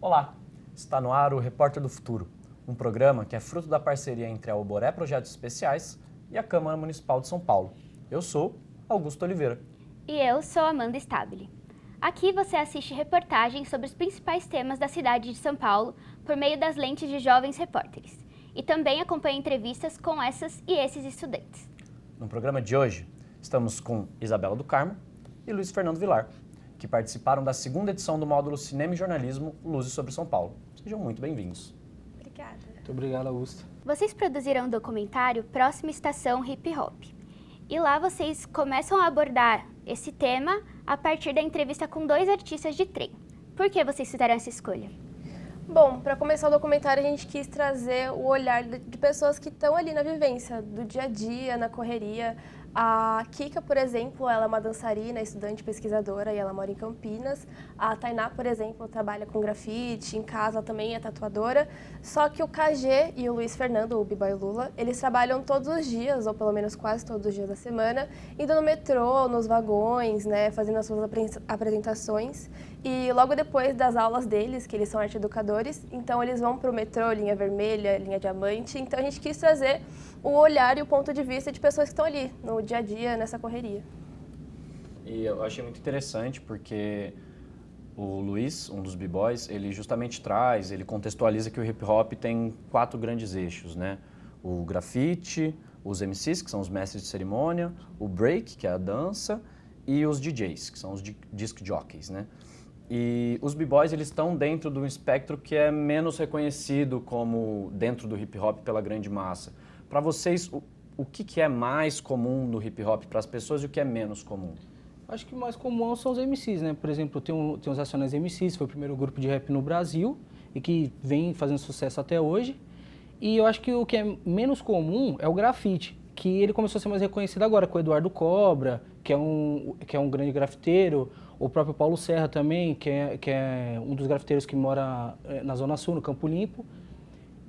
Olá, está no ar o Repórter do Futuro, um programa que é fruto da parceria entre a Oboré Projetos Especiais e a Câmara Municipal de São Paulo. Eu sou Augusto Oliveira. E eu sou Amanda Stabile. Aqui você assiste reportagens sobre os principais temas da cidade de São Paulo por meio das lentes de jovens repórteres. E também acompanha entrevistas com essas e esses estudantes. No programa de hoje, estamos com Isabela do Carmo e Luiz Fernando Vilar, que participaram da segunda edição do módulo Cinema e Jornalismo Luzes sobre São Paulo. Sejam muito bem-vindos. Obrigada. Muito obrigado, Augusto. Vocês produziram um documentário Próxima Estação Hip Hop. E lá vocês começam a abordar esse tema a partir da entrevista com 2 artistas de trem. Por que vocês fizeram essa escolha? Bom, para começar o documentário, a gente quis trazer o olhar de pessoas que estão ali na vivência, do dia a dia, na correria. A Kika, por exemplo, ela é uma dançarina, estudante, pesquisadora e ela mora em Campinas. A Tainá, por exemplo, trabalha com grafite, em casa ela também é tatuadora. Só que o KG e o Luiz Fernando, o B-Boy Lula, eles trabalham todos os dias, ou pelo menos quase todos os dias da semana, indo no metrô, nos vagões, né, fazendo as suas apresentações. E logo depois das aulas deles, que eles são arte-educadores, então eles vão para o metrô, linha vermelha, linha diamante. Então a gente quis trazer o olhar e o ponto de vista de pessoas que estão ali, no dia a dia, nessa correria. E eu achei muito interessante porque o Luiz, um dos b-boys, ele justamente ele contextualiza que o hip hop tem 4 grandes eixos, né? O grafite, os MCs, que são os mestres de cerimônia, o break, que é a dança, e os DJs, que são os disc jockeys, né? E os b-boys, eles estão dentro de um espectro que é menos reconhecido como dentro do hip hop pela grande massa. Para vocês, o que é mais comum no hip hop para as pessoas e o que é menos comum? Acho que o mais comum são os MCs, né? Por exemplo, tem os Racionais MCs, foi o primeiro grupo de rap no Brasil e que vem fazendo sucesso até hoje. E eu acho que o que é menos comum é o grafite, que ele começou a ser mais reconhecido agora com o Eduardo Cobra, que é um grande grafiteiro, o próprio Paulo Serra também, que é um dos grafiteiros que mora na Zona Sul, no Campo Limpo.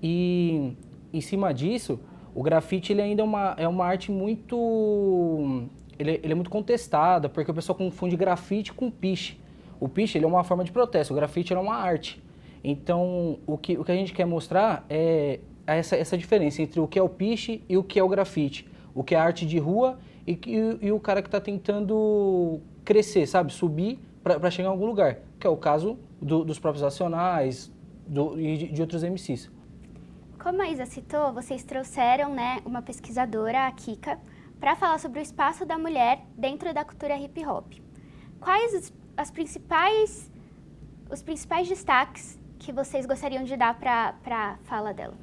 E em cima disso, o grafite ele ainda é uma arte muito... Ele é muito contestada, porque o pessoal confunde grafite com piche. O piche ele é uma forma de protesto, o grafite ele é uma arte. Então, o que a gente quer mostrar é essa diferença entre o que é o piche e o que é o grafite. O que é a arte de rua e o cara que está tentando crescer, sabe? Subir para chegar em algum lugar. Que é o caso dos próprios Racionais e de outros MCs. Como a Isa citou, vocês trouxeram, né, uma pesquisadora, a Kika, para falar sobre o espaço da mulher dentro da cultura hip hop. Quais os principais destaques que vocês gostariam de dar para a fala dela?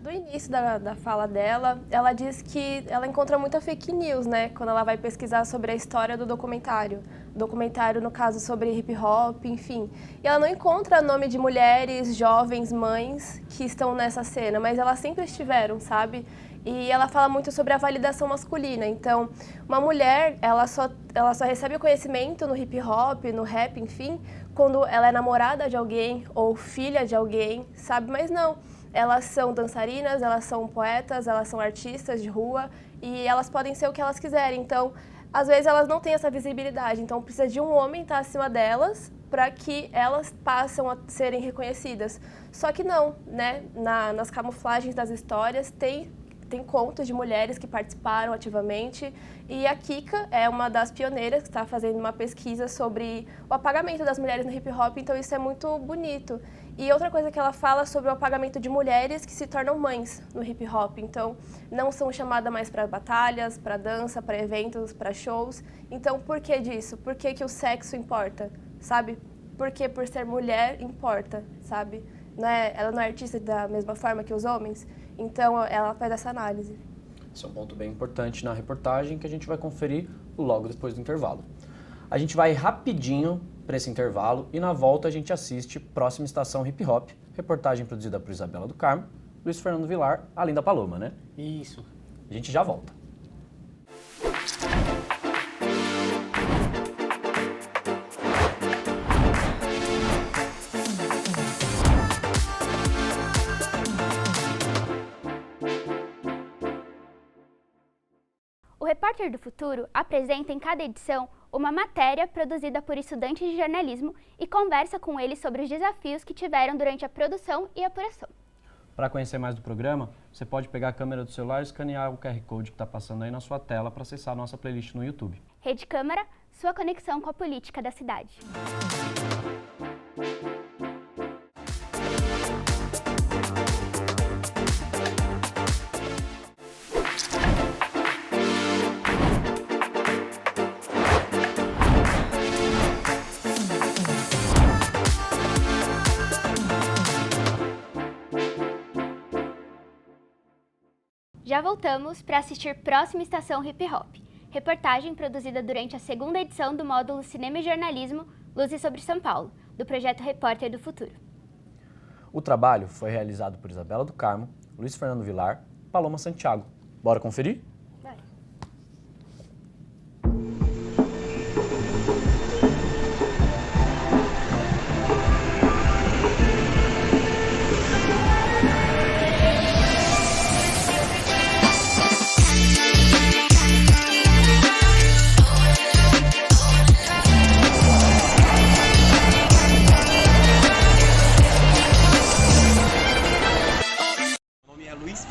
Do início da fala dela, ela diz que ela encontra muita fake news, né? Quando ela vai pesquisar sobre a história do documentário. Documentário, no caso, sobre hip hop, enfim. E ela não encontra nome de mulheres, jovens, mães que estão nessa cena, mas elas sempre estiveram, sabe? E ela fala muito sobre a validação masculina. Então, uma mulher, ela só recebe o conhecimento no hip hop, no rap, enfim, quando ela é namorada de alguém ou filha de alguém, sabe? Mas não, elas são dançarinas, elas são poetas, elas são artistas de rua e elas podem ser o que elas quiserem. Então, às vezes elas não têm essa visibilidade, então precisa de um homem estar acima delas para que elas passem a serem reconhecidas. Só que não, né? Nas camuflagens das histórias tem contos de mulheres que participaram ativamente e a Kika é uma das pioneiras que está fazendo uma pesquisa sobre o apagamento das mulheres no hip hop, então isso é muito bonito. E outra coisa que ela fala sobre o apagamento de mulheres que se tornam mães no hip hop, então não são chamadas mais para batalhas, para dança, para eventos, para shows. Então por que disso? Por que o sexo importa, sabe? Porque por ser mulher importa, sabe? Ela não é artista da mesma forma que os homens. Então, ela faz essa análise. Esse é um ponto bem importante na reportagem que a gente vai conferir logo depois do intervalo. A gente vai rapidinho para esse intervalo e na volta a gente assiste Próxima Estação Hip Hop, reportagem produzida por Isabela do Carmo, Luiz Fernando Vilar, além da Paloma, né? Isso. A gente já volta. O Repórter do Futuro apresenta em cada edição uma matéria produzida por estudantes de jornalismo e conversa com eles sobre os desafios que tiveram durante a produção e apuração. Para conhecer mais do programa, você pode pegar a câmera do celular e escanear o QR Code que está passando aí na sua tela para acessar a nossa playlist no YouTube. Rede Câmara, sua conexão com a política da cidade. Já voltamos para assistir Próxima Estação Hip Hop, reportagem produzida durante a segunda edição do módulo Cinema e Jornalismo Luzes sobre São Paulo, do projeto Repórter do Futuro. O trabalho foi realizado por Isabela do Carmo, Luiz Fernando Vilar e Paloma Santiago. Bora conferir? Vai.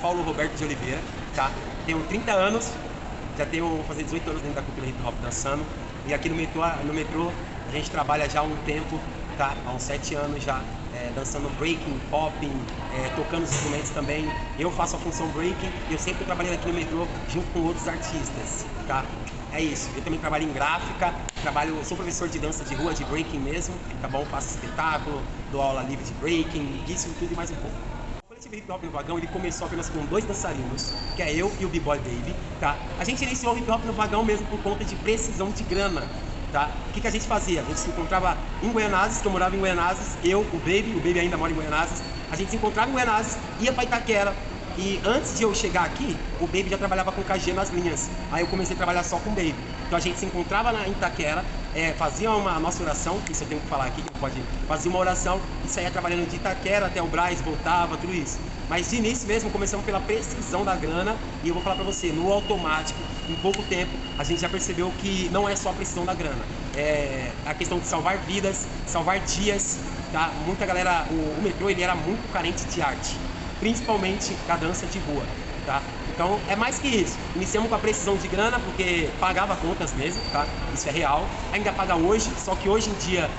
Paulo Roberto de Oliveira, tá? Tenho 30 anos, vou fazer 18 anos dentro da cultura hip hop dançando. E aqui no metrô a gente trabalha já há um tempo, tá? Há uns 7 anos já, dançando breaking, popping, tocando os instrumentos também. Eu faço a função breaking e eu sempre trabalhei aqui no metrô junto com outros artistas, tá? É isso, eu também trabalho em gráfica, sou professor de dança de rua, de breaking mesmo, tá bom? Faço espetáculo, dou aula livre de breaking, isso tudo e mais um pouco. O hip hop no vagão ele começou apenas com 2 dançarinos, que é eu e o B-Boy Baby, tá? A gente iniciou o hip hop no vagão mesmo por conta de precisão de grana, tá? O que a gente fazia? A gente se encontrava em Goianazes, que eu morava em Goianazes, eu, o Baby ainda mora em Goianazes, a gente se encontrava em Goianazes, ia pra Itaquera, e antes de eu chegar aqui, o Baby já trabalhava com KG nas linhas, aí eu comecei a trabalhar só com o Baby. Então a gente se encontrava em Itaquera, fazia a nossa oração, isso eu tenho que falar aqui, que não pode fazer uma oração, e saía trabalhando de Itaquera até o Brás, voltava, tudo isso. Mas de início mesmo, começamos pela precisão da grana, e eu vou falar pra você, no automático, em pouco tempo, a gente já percebeu que não é só a precisão da grana, é a questão de salvar vidas, salvar dias, tá? Muita galera, o metrô ele era muito carente de arte, principalmente da dança de rua, tá? Então é mais que isso. Iniciamos com a precisão de grana porque pagava contas mesmo, tá? Isso é real. Ainda paga hoje, só que hoje em dia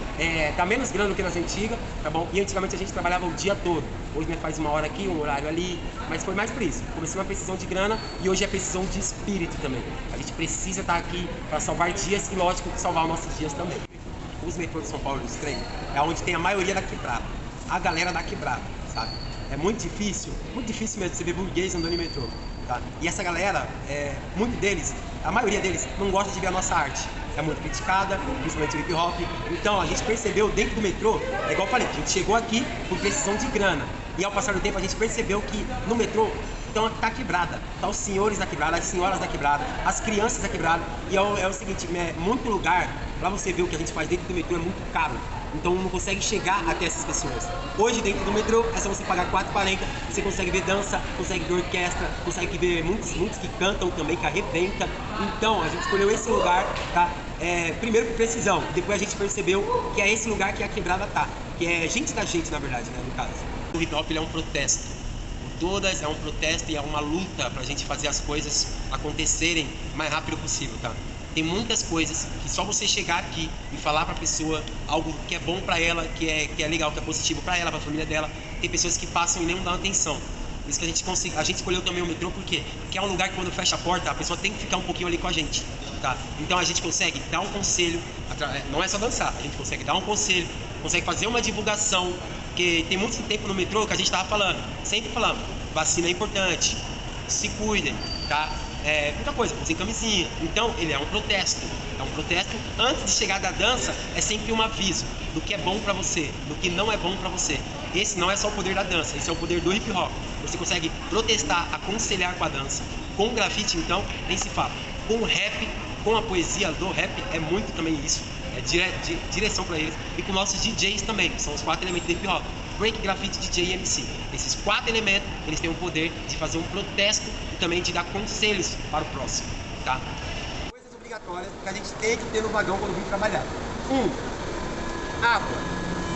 tá menos grana do que nas antigas, tá bom? E antigamente a gente trabalhava o dia todo. Hoje né, faz uma hora aqui, um horário ali, mas foi mais por isso. Começou uma precisão de grana e hoje é precisão de espírito também. A gente precisa estar aqui para salvar dias e, lógico, salvar os nossos dias também. Os metrôs de São Paulo dos trem é onde tem a maioria da quebrada, a galera da quebrada, sabe? É muito difícil mesmo você ver burguês andando em metrô. Tá? E essa galera, a maioria deles não gosta de ver a nossa arte. É muito criticada, principalmente o hip hop. Então a gente percebeu dentro do metrô, é igual eu falei, a gente chegou aqui por precisão de grana. E ao passar do tempo a gente percebeu que no metrô tá quebrada. Tá os senhores da quebrada, as senhoras da quebrada, as crianças da quebrada. E é o seguinte, muito lugar, pra você ver o que a gente faz dentro do metrô é muito caro. Então não consegue chegar até essas pessoas. Hoje dentro do metrô é só você pagar R$4,40, você consegue ver dança, consegue ver orquestra, consegue ver muitos que cantam também, que arrebenta. Então a gente escolheu esse lugar, tá? Primeiro por precisão, depois a gente percebeu que é esse lugar que a quebrada tá, que é gente da gente na verdade, né, no caso. O hip hop ele é um protesto, todas é um protesto e é uma luta pra gente fazer as coisas acontecerem o mais rápido possível, tá? Tem muitas coisas que só você chegar aqui e falar pra pessoa algo que é bom pra ela, que é legal, que é positivo pra ela, pra família dela. Tem pessoas que passam e nem dão atenção. Por isso que a gente escolheu também o metrô, por quê? Porque é um lugar que quando fecha a porta, a pessoa tem que ficar um pouquinho ali com a gente, tá? Então a gente consegue dar um conselho, não é só dançar, a gente consegue dar um conselho, consegue fazer uma divulgação, porque tem muito tempo no metrô que a gente tava falando, sempre falando, vacina é importante, se cuidem, tá? Muita coisa, usem camisinha. Então ele é um protesto. Antes de chegar da dança, é sempre um aviso do que é bom pra você, do que não é bom pra você. Esse não é só o poder da dança, esse é o poder do hip hop. Você consegue protestar, aconselhar com a dança. Com o grafite, então, nem se fala. Com o rap, com a poesia do rap, é muito também isso. É direção pra eles. E com nossos DJs também, que são os 4 elementos do hip hop. Break, grafite, DJ e MC. Esses 4 elementos, eles têm o poder de fazer um protesto e também de dar conselhos para o próximo. tá? Coisas obrigatórias que a gente tem que ter no vagão quando vir trabalhar. Água.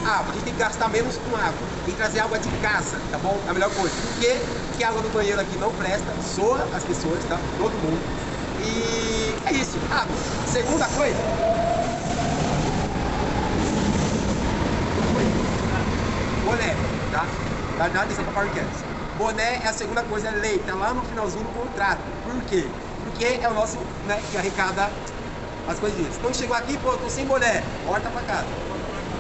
A gente tem que gastar menos com água. Tem que trazer água de casa, tá bom? É a melhor coisa. Por quê? Porque a água do banheiro aqui não presta, soa as pessoas, tá? Todo mundo. E é isso, água. Segunda coisa. Boné, tá? Dá nada atenção pra Powercats. Boné é a segunda coisa, é lei, tá lá no finalzinho do contrato. Por quê? Porque é o nosso, né, que arrecada as coisinhas. Então chegou aqui, pô, tô sem boné, volta pra casa.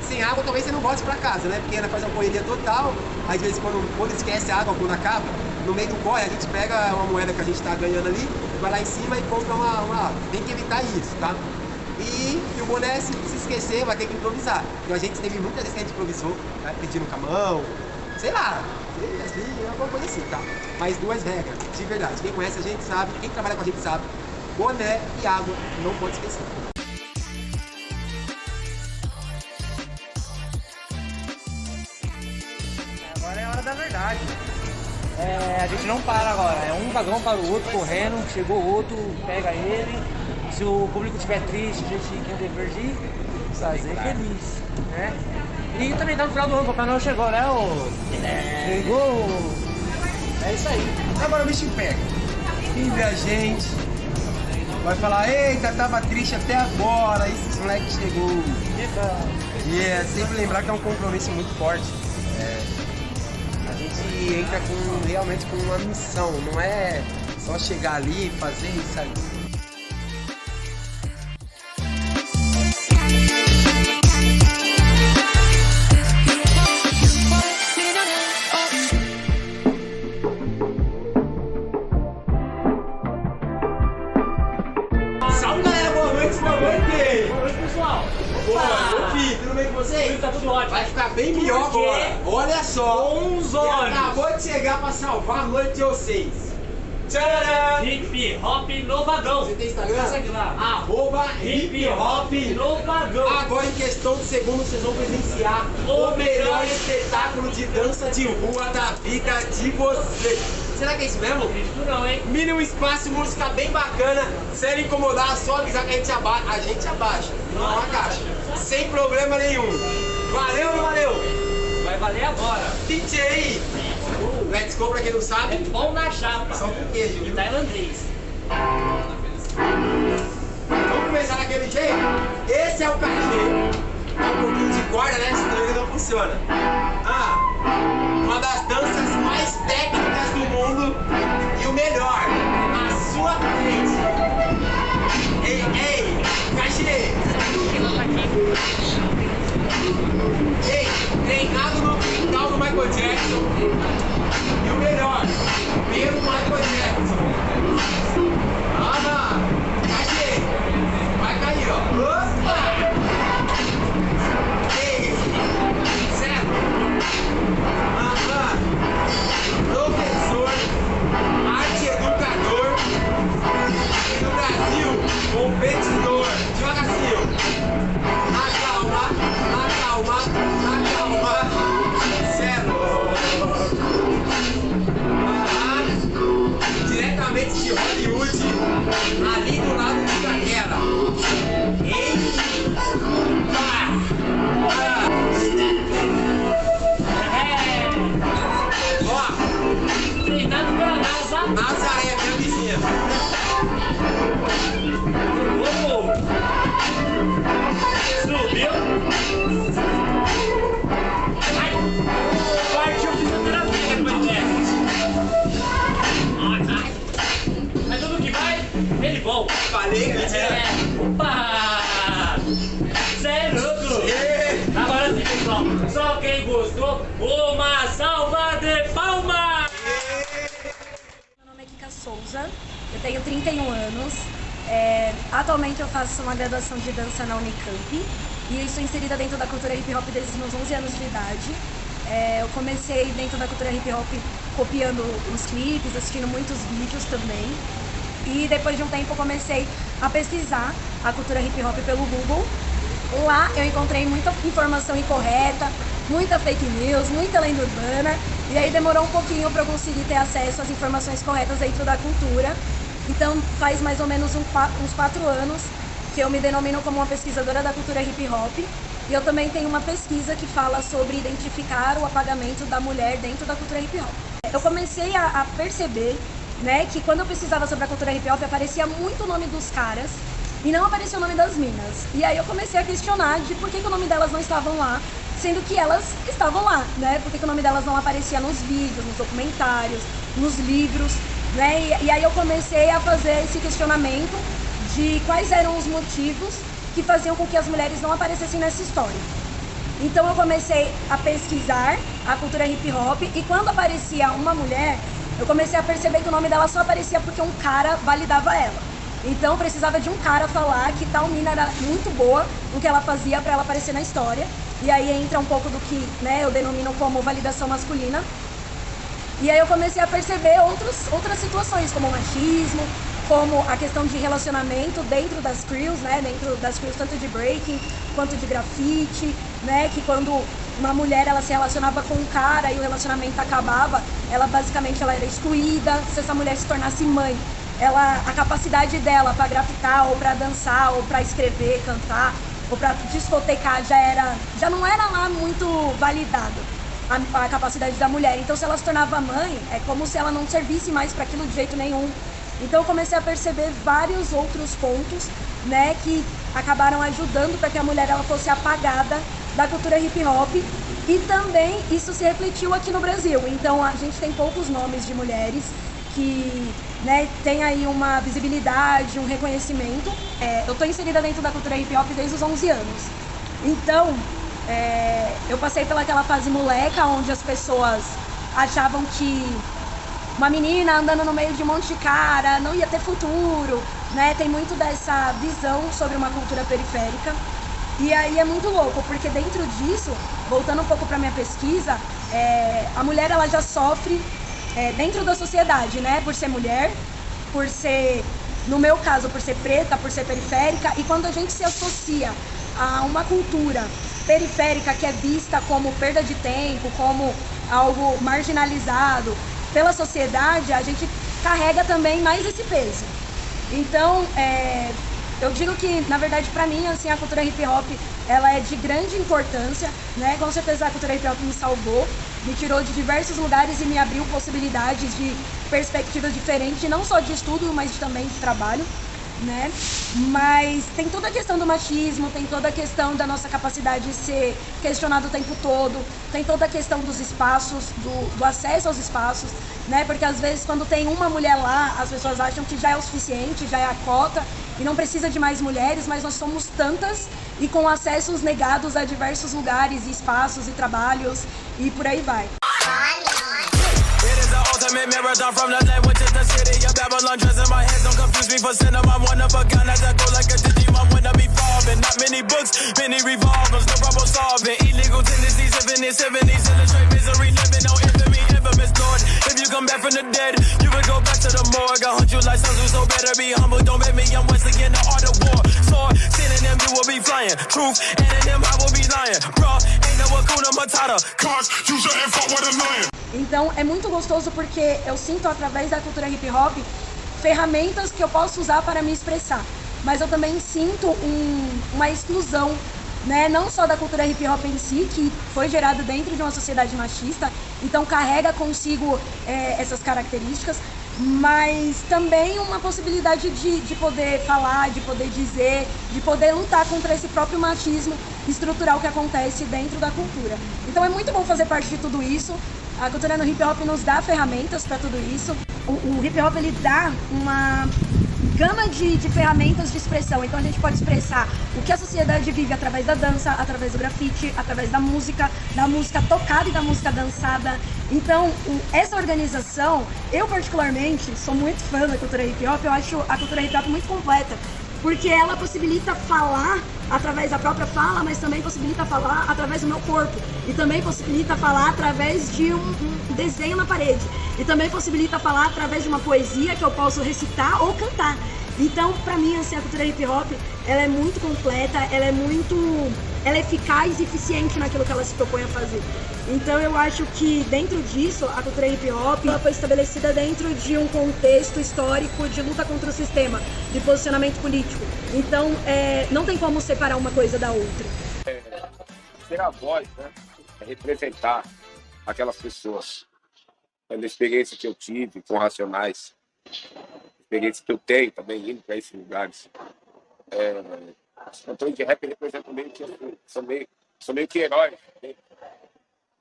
Sem água, talvez você não volte pra casa, né? Porque ela faz uma correria total. Às vezes, quando esquece a água, quando acaba, no meio do corre, a gente pega uma moeda que a gente tá ganhando ali, vai lá em cima e compra uma água. Tem que evitar isso, tá? E o boné, se esquecer, vai ter que improvisar. Então a gente teve muitas vezes que a gente improvisou, né? Pedindo com a mão, sei lá, assim, alguma coisa assim, tá? Mas duas regras, de verdade. Quem conhece a gente sabe, quem trabalha com a gente sabe, boné e água não pode esquecer. Agora é a hora da verdade. A gente não para agora, é um vagão para o outro, correndo, chegou outro, pega ele. Se o público estiver triste, a gente tem o dever de fazer feliz, né? E também tá no final do ano, o Papai Noel chegou, né? Chegou! É isso aí. Agora o bicho pega. Quem vê a gente vai falar, eita, tava triste até agora, esse moleque chegou. E é sempre lembrar que é um compromisso muito forte. A gente entra realmente com uma missão, não é só chegar ali, fazer e sair. Salve, galera, boa noite, boa noite! Boa noite, pessoal! Boa, Fih, tudo bem com vocês? Tá tudo ótimo. Vai ficar bem melhor agora. Olha só. Bons Ele olhos. acabou de chegar pra salvar a noite de vocês. Tcharam! Hip Hop no Vagão. Você tem Instagram? Segue lá. Arroba Hip Hop no Vagão. Agora em questão de segundos vocês vão presenciar o melhor espetáculo de dança de rua da vida de vocês. Será que é isso mesmo? Isso não, hein? Mínimo espaço, música bem bacana. Se ele incomodar, só avisar que a gente abaixa. Não é uma caixa. Sem problema nenhum. Valeu ou não valeu? Vai valer agora. DJ! Let's go, pra quem não É sabe, pão na chapa. só com queijo, E viu? tailandês. Vamos começar daquele jeito? Esse é o cachê. Dá um pouquinho de corda, né? Senão ele não funciona. Uma das danças mais técnicas do mundo e o melhor, a sua frente. Ei, cachê. Ei, treinado no quintal do Michael Jackson. E o melhor, pelo Michael Jackson. Cachê. Vai cair, ó. Opa! Ei, certo? Professor, arte educador e no Brasil, competidor. Devagarzinho. Na calma. Certo? Diretamente de Hollywood, ali do lado de Itaquera. Ó, Treinado pela NASA. Nazaré, minha vizinha. Uou. Subiu. Ai. Partiu fisioterapia depois dessa. Ai. Mas tudo que vai, ele volta. Falei que tinha. Opa! Cê é louco! Agora sim, pessoal. Só quem gostou, uma salva de palmas! Meu nome é Kika Souza, eu tenho 31 anos. Atualmente eu faço uma graduação de dança na Unicamp e eu estou inserida dentro da cultura hip hop desde os meus 11 anos de idade. Eu comecei dentro da cultura hip hop copiando os clipes, assistindo muitos vídeos também. E depois de um tempo eu comecei a pesquisar a cultura hip hop pelo Google. Lá eu encontrei muita informação incorreta, muita fake news, muita lenda urbana. E aí demorou um pouquinho para eu conseguir ter acesso às informações corretas dentro da cultura. Então faz mais ou menos uns 4 anos que eu me denomino como uma pesquisadora da cultura hip hop. E eu também tenho uma pesquisa que fala sobre identificar o apagamento da mulher dentro da cultura hip hop. Eu comecei a perceber, né, que quando eu pesquisava sobre a cultura hip hop aparecia muito o nome dos caras e não aparecia o nome das minas. E aí eu comecei a questionar de por que o nome delas não estavam lá, sendo que elas estavam lá, né? Por que o nome delas não aparecia nos vídeos, nos documentários, nos livros, né? E aí eu comecei a fazer esse questionamento de quais eram os motivos que faziam com que as mulheres não aparecessem nessa história. Então eu comecei a pesquisar a cultura hip hop e quando aparecia uma mulher, eu comecei a perceber que o nome dela só aparecia porque um cara validava ela. Então precisava de um cara falar que tal mina era muito boa no que ela fazia para ela aparecer na história. E aí entra um pouco do que, né, eu denomino como validação masculina. E aí eu comecei a perceber outras situações, como o machismo, como a questão de relacionamento dentro das crews, né, dentro das crews tanto de breaking quanto de grafite, né, que quando uma mulher ela se relacionava com um cara e o relacionamento acabava, ela basicamente ela era excluída. Se essa mulher se tornasse mãe, a capacidade dela para grafitar ou para dançar ou para escrever, cantar ou para discotecar já não era lá muito validado a capacidade da mulher. Então se ela se tornava mãe, é como se ela não servisse mais para aquilo de jeito nenhum. Então eu comecei a perceber vários outros pontos, né, que acabaram ajudando para que a mulher ela fosse apagada da cultura hip hop e também isso se refletiu aqui no Brasil. Então a gente tem poucos nomes de mulheres que, né, tem aí uma visibilidade, um reconhecimento. Eu estou inserida dentro da cultura hip hop desde os 11 anos. Então eu passei pelaquela fase moleca onde as pessoas achavam que uma menina andando no meio de um monte de cara não ia ter futuro, né? Tem muito dessa visão sobre uma cultura periférica. E aí é muito louco, porque dentro disso, voltando um pouco para minha pesquisa, a mulher ela já sofre dentro da sociedade, né? Por ser mulher, por ser, no meu caso, por ser preta, por ser periférica. E quando a gente se associa a uma cultura periférica que é vista como perda de tempo, como algo marginalizado pela sociedade, a gente carrega também mais esse peso. Então, eu digo que, na verdade, para mim, assim, a cultura hip hop, ela é de grande importância, né? Com certeza a cultura hip hop me salvou, me tirou de diversos lugares e me abriu possibilidades de perspectivas diferentes, não só de estudo, mas também de trabalho, né? Mas tem toda a questão do machismo, tem toda a questão da nossa capacidade de ser questionado o tempo todo, tem toda a questão dos espaços, do acesso aos espaços, né? Porque às vezes quando tem uma mulher lá, as pessoas acham que já é o suficiente, já é a cota e não precisa de mais mulheres, mas nós somos tantas e com acessos negados a diversos lugares, espaços e trabalhos e por aí vai. Ultimate marathon from the land, which is the city of Babylon. Dressing my hands, don't confuse me for cinema. I'm one of a kind, as I go like a Digimon. When I be falling, not many books, many revolvers, no problem solving. Illegal tendencies, living in 70s, illustrate misery, living on infamy, infamous Lord. If you come back from the dead, you will go back to the morgue. I hunt you like Sun Tzu, so better be humble. Don't make me, I'm Wesley in the art of war. Sword, synonym, you will be flying. Truth, anonym, I will be lying. Bro, ain't no Hakuna Matata. Cause you shouldn't fuck with a lion. Então é muito gostoso porque eu sinto através da cultura hip hop ferramentas que eu posso usar para me expressar, mas eu também sinto uma exclusão, né? Não só da cultura hip hop em si, que foi gerada dentro de uma sociedade machista, então carrega consigo essas características, mas também uma possibilidade de poder falar, de poder dizer, de poder lutar contra esse próprio machismo estrutural que acontece dentro da cultura. Então é muito bom fazer parte de tudo isso. A cultura no hip hop nos dá ferramentas para tudo isso. O hip hop ele dá uma gama de ferramentas de expressão. Então a gente pode expressar o que a sociedade vive através da dança, através do grafite, através da música tocada e da música dançada. Então essa organização, eu particularmente sou muito fã da cultura hip hop. Eu acho a cultura hip hop muito completa, porque ela possibilita falar através da própria fala, mas também possibilita falar através do meu corpo. E também possibilita falar através de um desenho na parede. E também possibilita falar através de uma poesia que eu posso recitar ou cantar. Então, pra mim, assim, a cultura hip hop, ela é muito completa, ela é eficaz e eficiente naquilo que ela se propõe a fazer. Então eu acho que dentro disso, a cultura hip hop ela foi estabelecida dentro de um contexto histórico de luta contra o sistema, de posicionamento político. Então não tem como separar uma coisa da outra. Ser a voz, né? É representar aquelas pessoas. A experiência que eu tive com Racionais, a experiência que eu tenho também indo para esses lugares. Os cantores de rap representam meio que são meio que heróis. Né?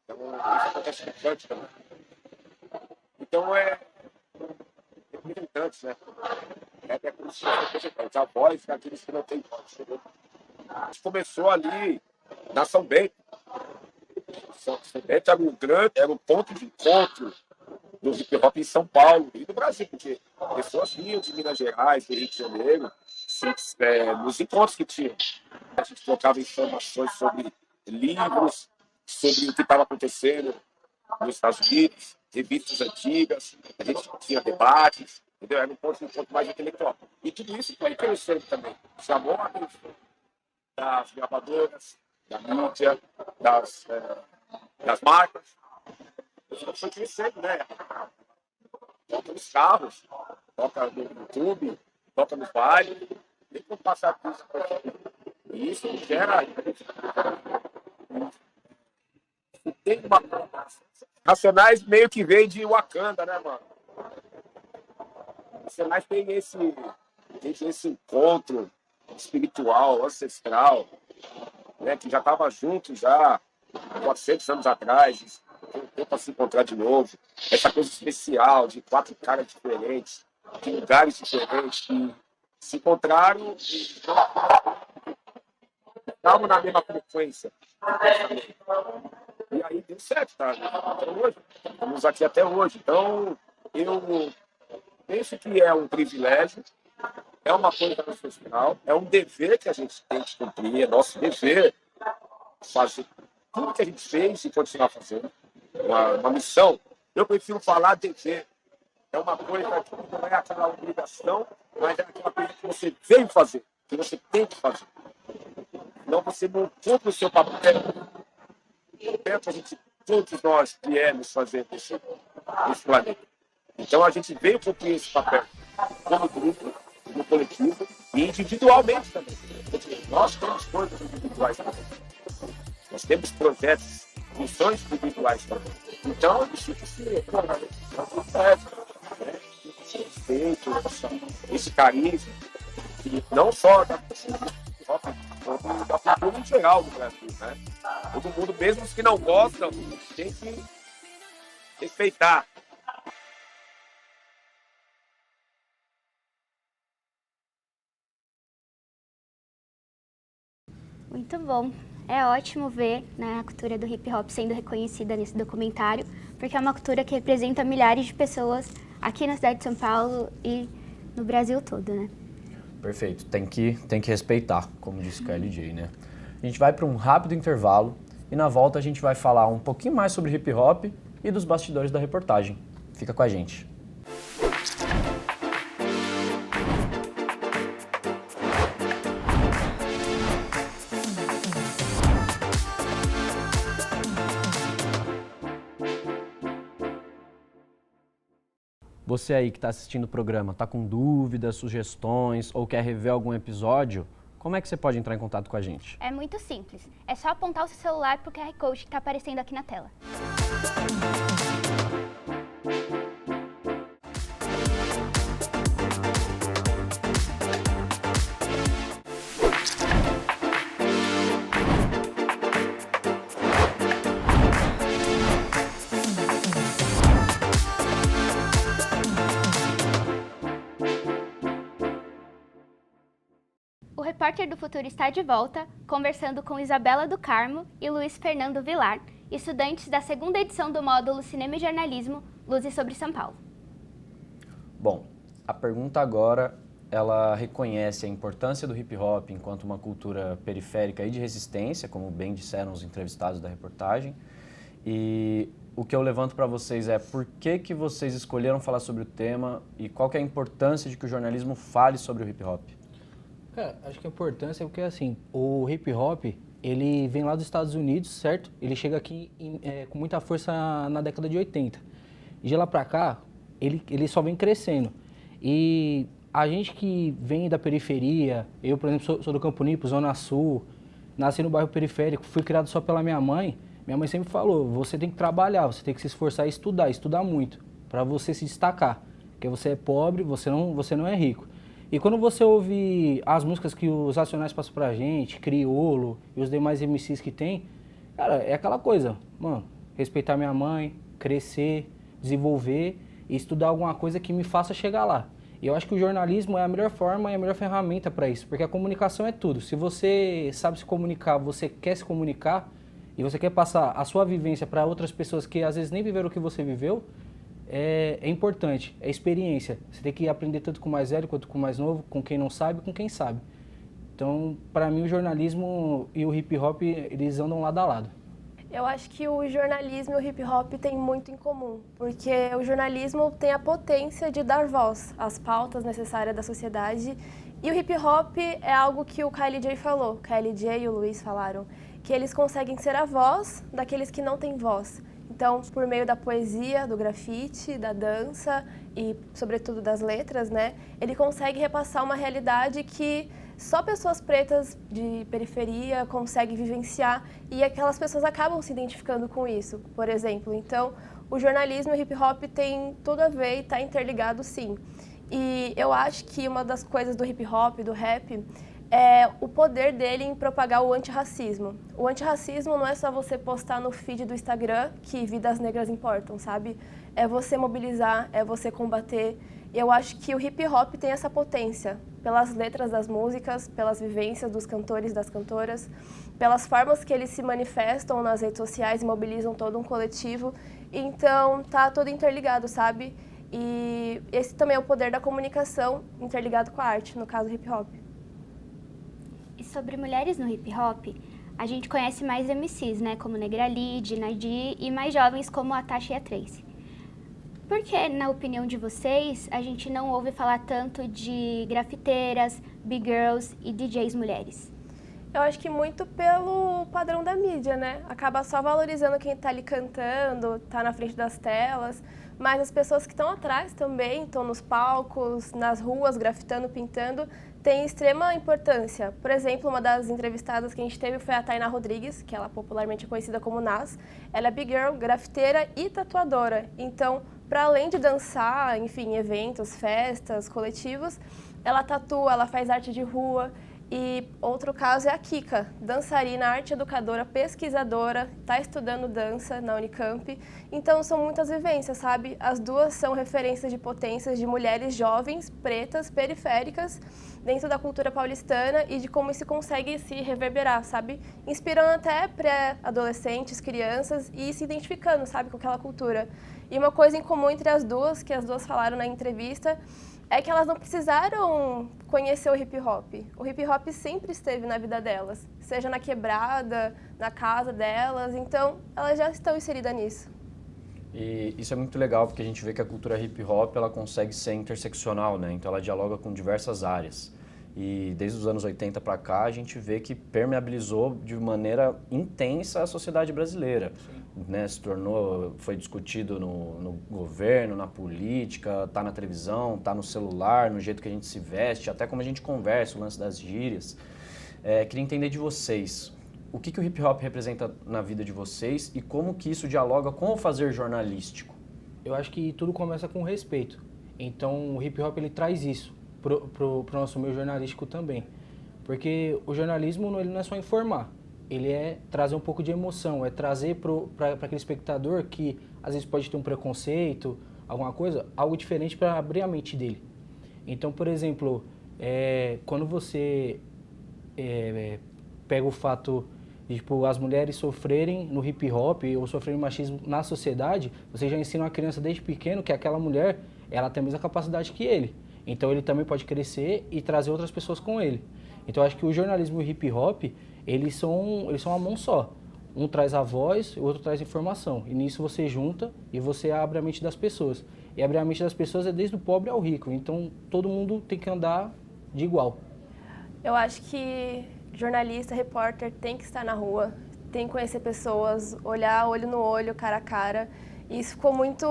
Então, isso acontece com o funk também. Então, representantes, né? Rap é como se fosse representantes, a voz daqueles que não têm voz. Entendeu? Isso começou ali na São Bento. São Bento era um ponto de encontro do hip hop em São Paulo e no Brasil, porque pessoas vinham de Minas Gerais, do Rio de Janeiro, nos encontros que tinham. A gente trocava informações sobre livros, sobre o que estava acontecendo nos Estados Unidos, revistas antigas, a gente tinha debates, entendeu? Era um ponto de encontro mais intelectual. E tudo isso foi crescendo também. Chamou a atenção das gravadoras, da mídia, das marcas. Isso foi crescendo, né? Toca nos carros, toca no YouTube, toca nos bailes, tem como passar por isso. E isso gera. Tem uma. Racionais meio que vem de Wakanda, né, mano? Racionais tem esse encontro espiritual, ancestral, né, que já estava junto já 400 anos atrás, tem para se encontrar de novo. Essa coisa especial de 4 caras diferentes, de lugares diferentes, que se encontraram e estavam na mesma frequência. E aí deu certo, tá? Até hoje. Estamos aqui até hoje. Então, eu penso que é um privilégio, é uma coisa ancestral, é um dever que a gente tem que cumprir, é nosso dever fazer tudo que a gente fez e continuar fazendo. Uma missão. Eu prefiro falar dever. É uma coisa que não é aquela obrigação, mas é aquela coisa que você veio fazer, que você tem que fazer. Senão você não cumpre o seu papel. Todos nós viemos fazer esse planeta. Então a gente veio cumprir esse papel como grupo, no coletivo e individualmente também. Nós temos coisas individuais também. Nós temos projetos, missões individuais também. Então, isso esse carisma, que não só da cultura em geral do Brasil, né? Todo mundo, mesmo os que não gostam, tem que respeitar. Muito bom. É ótimo ver, né, a cultura do hip hop sendo reconhecida nesse documentário, porque é uma cultura que representa milhares de pessoas aqui na cidade de São Paulo e no Brasil todo, né? Perfeito. Tem que respeitar, como disse o KLJ, né? A gente vai para um rápido intervalo e na volta a gente vai falar um pouquinho mais sobre hip hop e dos bastidores da reportagem. Fica com a gente. Você aí que está assistindo o programa, está com dúvidas, sugestões ou quer rever algum episódio, como é que você pode entrar em contato com a gente? É muito simples. É só apontar o seu celular para o QR Code que está aparecendo aqui na tela. O Repórter do Futuro está de volta, conversando com Isabela do Carmo e Luiz Fernando Vilar, estudantes da segunda edição do módulo Cinema e Jornalismo, Luzes sobre São Paulo. Bom, a pergunta agora, ela reconhece a importância do hip hop enquanto uma cultura periférica e de resistência, como bem disseram os entrevistados da reportagem. E o que eu levanto para vocês é por que vocês escolheram falar sobre o tema e qual que é a importância de que o jornalismo fale sobre o hip hop? Cara, acho que a importância é porque, assim, o hip hop, ele vem lá dos Estados Unidos, certo? Ele chega aqui com muita força na década de 80. E de lá pra cá, ele só vem crescendo. E a gente que vem da periferia, eu, por exemplo, sou do Campo Limpo, Zona Sul, nasci no bairro periférico, fui criado só pela minha mãe sempre falou, você tem que trabalhar, você tem que se esforçar e estudar muito, para você se destacar. Porque você é pobre, você não é rico. E quando você ouve as músicas que os Racionais passam pra gente, Criolo e os demais MCs que tem, cara, é aquela coisa, mano, respeitar minha mãe, crescer, desenvolver e estudar alguma coisa que me faça chegar lá. E eu acho que o jornalismo é a melhor forma e a melhor ferramenta para isso, porque a comunicação é tudo. Se você sabe se comunicar, você quer se comunicar e você quer passar a sua vivência para outras pessoas que às vezes nem viveram o que você viveu, é importante, é experiência. Você tem que aprender tanto com o mais velho quanto com o mais novo, com quem não sabe, com quem sabe. Então, para mim, o jornalismo e o hip hop, eles andam lado a lado. Eu acho que o jornalismo e o hip hop têm muito em comum, porque o jornalismo tem a potência de dar voz às pautas necessárias da sociedade, e o hip hop é algo que o KLJ falou, o KLJ e o Luiz falaram, que eles conseguem ser a voz daqueles que não têm voz. Então, por meio da poesia, do grafite, da dança e, sobretudo, das letras, né, ele consegue repassar uma realidade que só pessoas pretas de periferia conseguem vivenciar e aquelas pessoas acabam se identificando com isso, por exemplo. Então, o jornalismo e o hip hop tem tudo a ver e está interligado, sim. E eu acho que uma das coisas do hip hop, do rap, é o poder dele em propagar o antirracismo. O antirracismo não é só você postar no feed do Instagram que vidas negras importam, sabe? É você mobilizar, é você combater. Eu acho que o hip hop tem essa potência, pelas letras das músicas, pelas vivências dos cantores e das cantoras, pelas formas que eles se manifestam nas redes sociais e mobilizam todo um coletivo. Então, tá tudo interligado, sabe? E esse também é o poder da comunicação interligado com a arte, no caso hip hop. E sobre mulheres no hip hop, a gente conhece mais MCs, né? Como Negra Lid, Naidi e mais jovens como a Tasha e a Tracy. Por que, na opinião de vocês, a gente não ouve falar tanto de grafiteiras, big girls e DJs mulheres? Eu acho que muito pelo padrão da mídia, né? Acaba só valorizando quem tá ali cantando, tá na frente das telas, mas as pessoas que estão atrás também, estão nos palcos, nas ruas, grafitando, pintando, tem extrema importância. Por exemplo, uma das entrevistadas que a gente teve foi a Tainá Rodrigues, que ela popularmente é conhecida como Nas. Ela é big girl, grafiteira e tatuadora. Então, para além de dançar, enfim, eventos, festas, coletivos, ela tatua, ela faz arte de rua. E outro caso é a Kika, dançarina, arte educadora, pesquisadora, está estudando dança na Unicamp. Então são muitas vivências, sabe? As duas são referências de potências de mulheres jovens, pretas, periféricas, dentro da cultura paulistana e de como isso consegue se reverberar, sabe? Inspirando até pré-adolescentes, crianças e se identificando, sabe, com aquela cultura. E uma coisa em comum entre as duas, que as duas falaram na entrevista, é que elas não precisaram conhecer o hip hop. O hip hop sempre esteve na vida delas, seja na quebrada, na casa delas, então elas já estão inseridas nisso. E isso é muito legal porque a gente vê que a cultura hip hop ela consegue ser interseccional, né? Então ela dialoga com diversas áreas. E desde os anos 80 para cá a gente vê que permeabilizou de maneira intensa a sociedade brasileira. Né, se tornou, foi discutido no governo, na política, tá na televisão, tá no celular, no jeito que a gente se veste, até como a gente conversa, o lance das gírias. Queria entender de vocês, o que o hip hop representa na vida de vocês e como que isso dialoga com o fazer jornalístico? Eu acho que tudo começa com respeito. Então o hip hop ele traz isso pro nosso meio jornalístico também. Porque o jornalismo ele não é só informar. Ele é trazer um pouco de emoção, é trazer para aquele espectador que às vezes pode ter um preconceito, alguma coisa, algo diferente para abrir a mente dele. Então, por exemplo, quando você pega o fato de tipo, as mulheres sofrerem no hip hop ou sofrerem machismo na sociedade, você já ensina uma criança desde pequeno que aquela mulher ela tem a mesma capacidade que ele. Então ele também pode crescer e trazer outras pessoas com ele. Então eu acho que o jornalismo e o hip hop eles são uma mão só. Um traz a voz, o outro traz informação. E nisso você junta e você abre a mente das pessoas. E abrir a mente das pessoas é desde o pobre ao rico. Então todo mundo tem que andar de igual. Eu acho que jornalista, repórter tem que estar na rua, tem que conhecer pessoas, olhar olho no olho, cara a cara. E isso ficou muito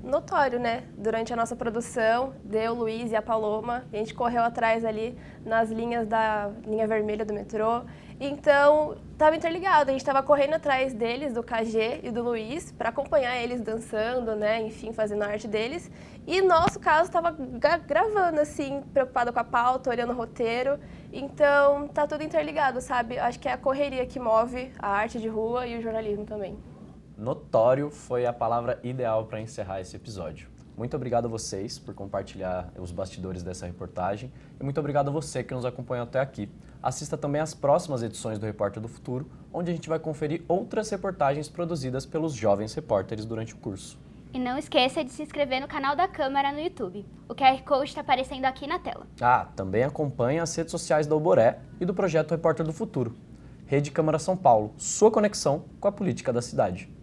notório, né? Durante a nossa produção, o Luiz e a Paloma, a gente correu atrás ali nas linhas da linha vermelha do metrô. Então, estava interligado, a gente estava correndo atrás deles, do KG e do Luiz, para acompanhar eles dançando, né? Enfim, fazendo a arte deles. E nosso caso estava gravando, assim, preocupado com a pauta, olhando o roteiro. Então, tá tudo interligado, sabe? Acho que é a correria que move a arte de rua e o jornalismo também. Notório foi a palavra ideal para encerrar esse episódio. Muito obrigado a vocês por compartilhar os bastidores dessa reportagem e muito obrigado a você que nos acompanhou até aqui. Assista também às próximas edições do Repórter do Futuro, onde a gente vai conferir outras reportagens produzidas pelos jovens repórteres durante o curso. E não esqueça de se inscrever no canal da Câmara no YouTube. O QR Code está aparecendo aqui na tela. Também acompanhe as redes sociais da Oboré e do projeto Repórter do Futuro. Rede Câmara São Paulo, sua conexão com a política da cidade.